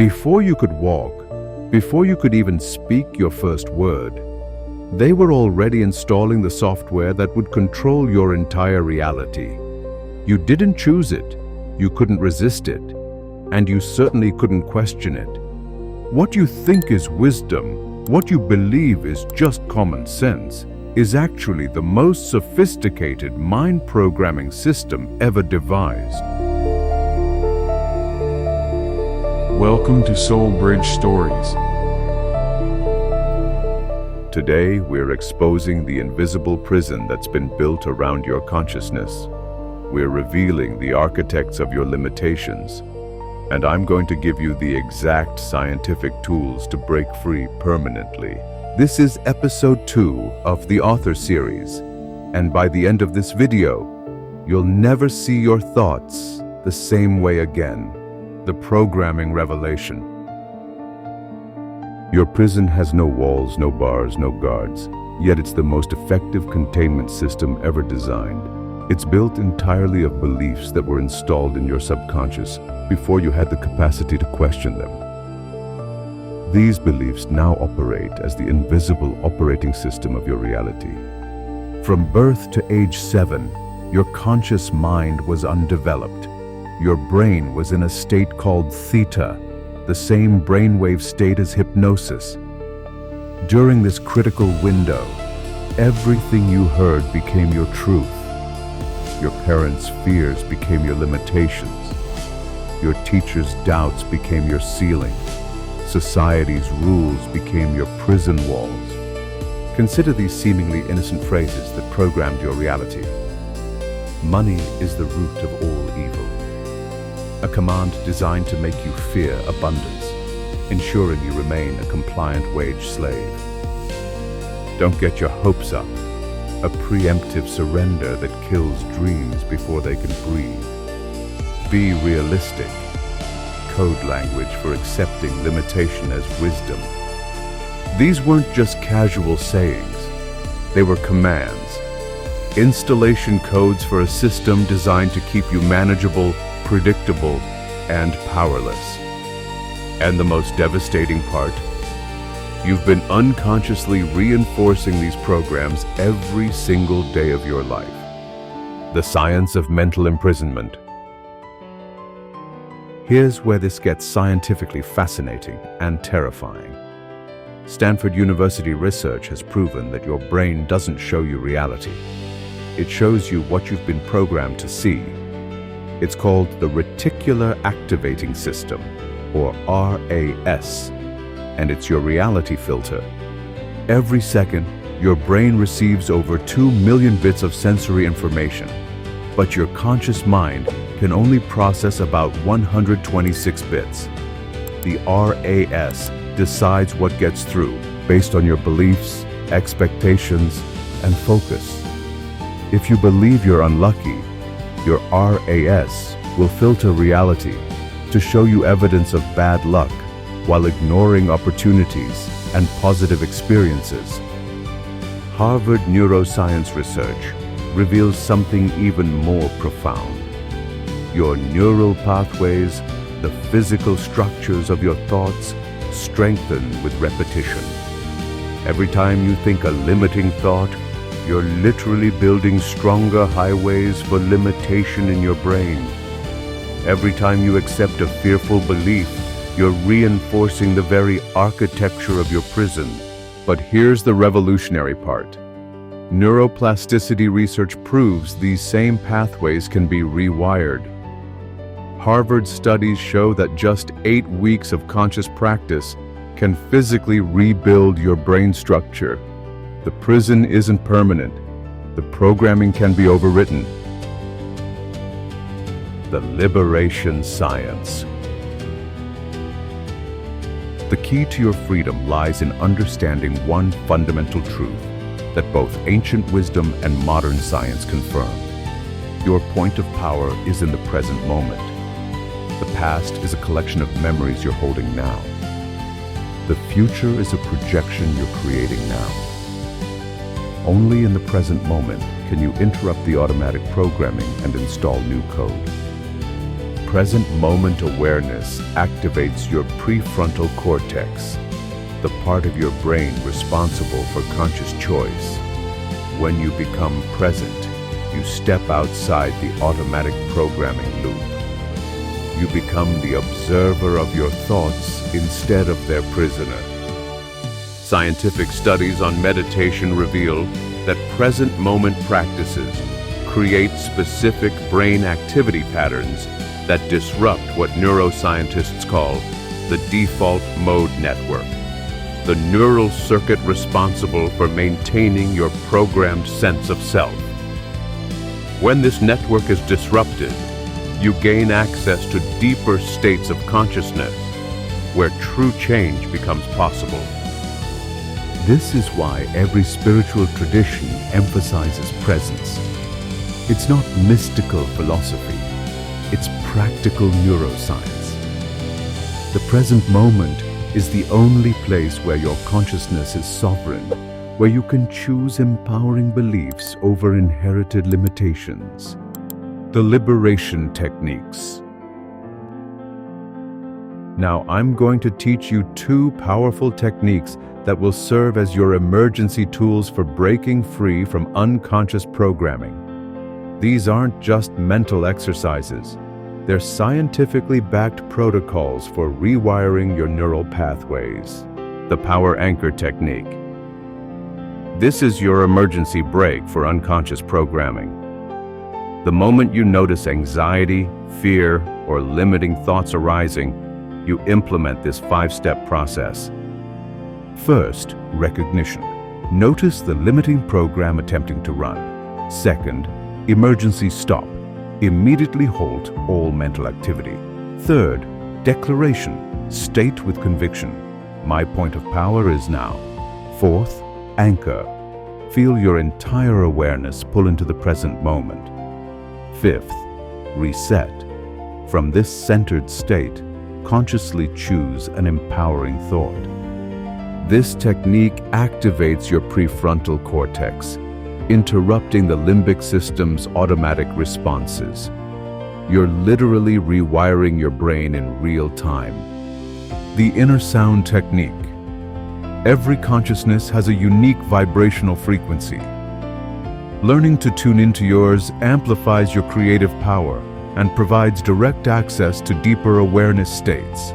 Before you could walk, before you could even speak your first word, they were already installing the software that would control your entire reality. You didn't choose it, you couldn't resist it, and you certainly couldn't question it. What you think is wisdom, what you believe is just common sense, is actually the most sophisticated mind programming system ever devised. Welcome to Soul Bridge Stories. Today, we're exposing the invisible prison that's been built around your consciousness. We're revealing the architects of your limitations, and I'm going to give you the exact scientific tools to break free permanently. This is episode 2 of the author series, and by the end of this video, you'll never see your thoughts the same way again. The programming revelation. Your prison has no walls, no bars, no guards, yet it's the most effective containment system ever designed. It's built entirely of beliefs that were installed in your subconscious before you had the capacity to question them. These beliefs now operate as the invisible operating system of your reality. From birth to age 7, your conscious mind was undeveloped. Your brain was in a state called theta, the same brainwave state as hypnosis. During this critical window, everything you heard became your truth. Your parents' fears became your limitations. Your teachers' doubts became your ceiling. Society's rules became your prison walls. Consider these seemingly innocent phrases that programmed your reality. Money is the root of all evil. A command designed to make you fear abundance, ensuring you remain a compliant wage slave. Don't get your hopes up, a preemptive surrender that kills dreams before they can breathe. Be realistic, code language for accepting limitation as wisdom. These weren't just casual sayings, they were commands, installation codes for a system designed to keep you manageable, predictable, and powerless. And the most devastating part, you've been unconsciously reinforcing these programs every single day of your life. The science of mental imprisonment. Here's where this gets scientifically fascinating and terrifying. Stanford University research has proven that your brain doesn't show you reality. It shows you what you've been programmed to see. It's called the Reticular Activating System, or RAS, and it's your reality filter. Every second, your brain receives over 2 million bits of sensory information, but your conscious mind can only process about 126 bits. The RAS decides what gets through based on your beliefs, expectations, and focus. If you believe you're unlucky, your RAS will filter reality to show you evidence of bad luck while ignoring opportunities and positive experiences. Harvard neuroscience research reveals something even more profound. Your neural pathways, the physical structures of your thoughts, strengthen with repetition. Every time you think a limiting thought, you're literally building stronger highways for limitation in your brain. Every time you accept a fearful belief, you're reinforcing the very architecture of your prison. But here's the revolutionary part. Neuroplasticity research proves these same pathways can be rewired. Harvard studies show that just 8 weeks of conscious practice can physically rebuild your brain structure. The prison isn't permanent. The programming can be overwritten. The liberation science. The key to your freedom lies in understanding one fundamental truth that both ancient wisdom and modern science confirm. Your point of power is in the present moment. The past is a collection of memories you're holding now. The future is a projection you're creating now. Only in the present moment can you interrupt the automatic programming and install new code. present moment awareness activates your prefrontal cortex, the part of your brain responsible for conscious choice. When you become present, you step outside the automatic programming loop. You become the observer of your thoughts instead of their prisoner. Scientific studies on meditation reveal that present moment practices create specific brain activity patterns that disrupt what neuroscientists call the default mode network, the neural circuit responsible for maintaining your programmed sense of self. When this network is disrupted, you gain access to deeper states of consciousness where true change becomes possible. This is why every spiritual tradition emphasizes presence. It's not mystical philosophy, it's practical neuroscience. The present moment is the only place where your consciousness is sovereign, where you can choose empowering beliefs over inherited limitations. The liberation techniques. Now I'm going to teach you two powerful techniques that will serve as your emergency tools for breaking free from unconscious programming. These aren't just mental exercises. They're scientifically backed protocols for rewiring your neural pathways. The power anchor technique. This is your emergency brake for unconscious programming. The moment you notice anxiety, fear, or limiting thoughts arising, you implement this 5-step process. First, recognition. Notice the limiting program attempting to run. Second, emergency stop. Immediately halt all mental activity. Third, declaration. State with conviction. My point of power is now. Fourth, anchor. Feel your entire awareness pull into the present moment. Fifth, reset. From this centered state, consciously choose an empowering thought. This technique activates your prefrontal cortex, interrupting the limbic system's automatic responses. You're literally rewiring your brain in real time. The inner sound technique. Every consciousness has a unique vibrational frequency. Learning to tune into yours amplifies your creative power and provides direct access to deeper awareness states.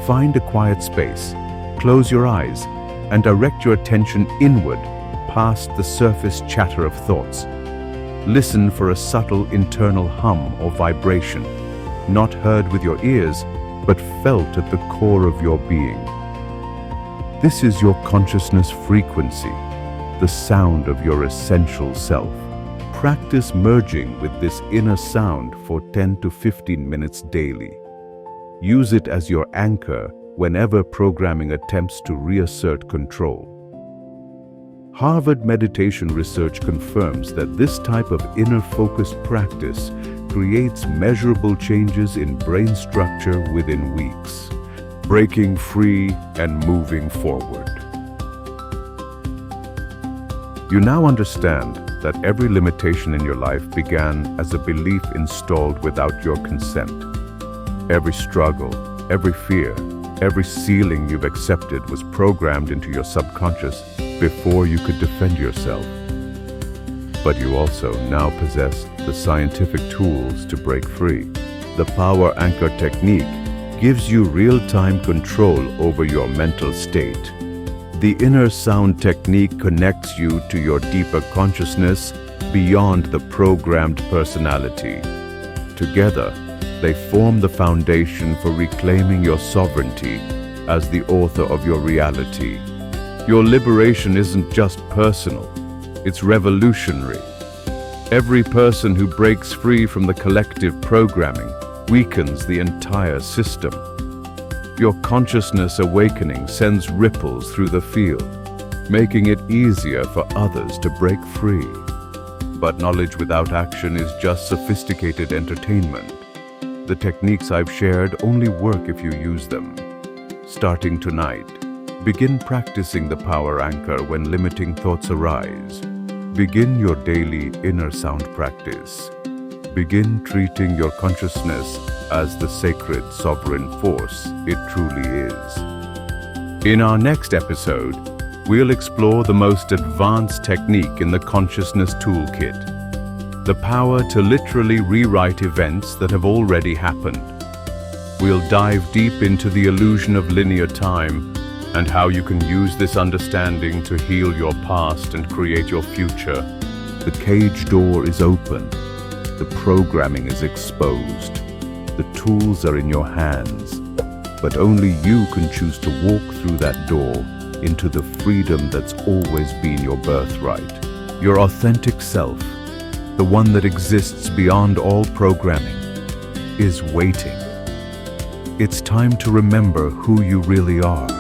Find a quiet space, close your eyes, and direct your attention inward past the surface chatter of thoughts. Listen for a subtle internal hum or vibration, not heard with your ears, but felt at the core of your being. This is your consciousness frequency, the sound of your essential self. Practice merging with this inner sound for 10 to 15 minutes daily. Use it as your anchor whenever programming attempts to reassert control. Harvard meditation research confirms that this type of inner-focused practice creates measurable changes in brain structure within weeks, breaking free and moving forward. You now understand that every limitation in your life began as a belief installed without your consent. Every struggle, every fear, every ceiling you've accepted was programmed into your subconscious before you could defend yourself. But you also now possess the scientific tools to break free. The power anchor technique gives you real-time control over your mental state. The inner sound technique connects you to your deeper consciousness beyond the programmed personality. Together, they form the foundation for reclaiming your sovereignty as the author of your reality. Your liberation isn't just personal, it's revolutionary. Every person who breaks free from the collective programming weakens the entire system. Your consciousness awakening sends ripples through the field, making it easier for others to break free. But knowledge without action is just sophisticated entertainment. The techniques I've shared only work if you use them. Starting tonight, begin practicing the power anchor when limiting thoughts arise. Begin your daily inner sound practice. Begin treating your consciousness as the sacred sovereign force it truly is. In our next episode, we'll explore the most advanced technique in the consciousness toolkit, the power to literally rewrite events that have already happened. We'll dive deep into the illusion of linear time and how you can use this understanding to heal your past and create your future. The cage door is open. The programming is exposed. The tools are in your hands. But only you can choose to walk through that door into the freedom that's always been your birthright. Your authentic self, the one that exists beyond all programming, is waiting. It's time to remember who you really are.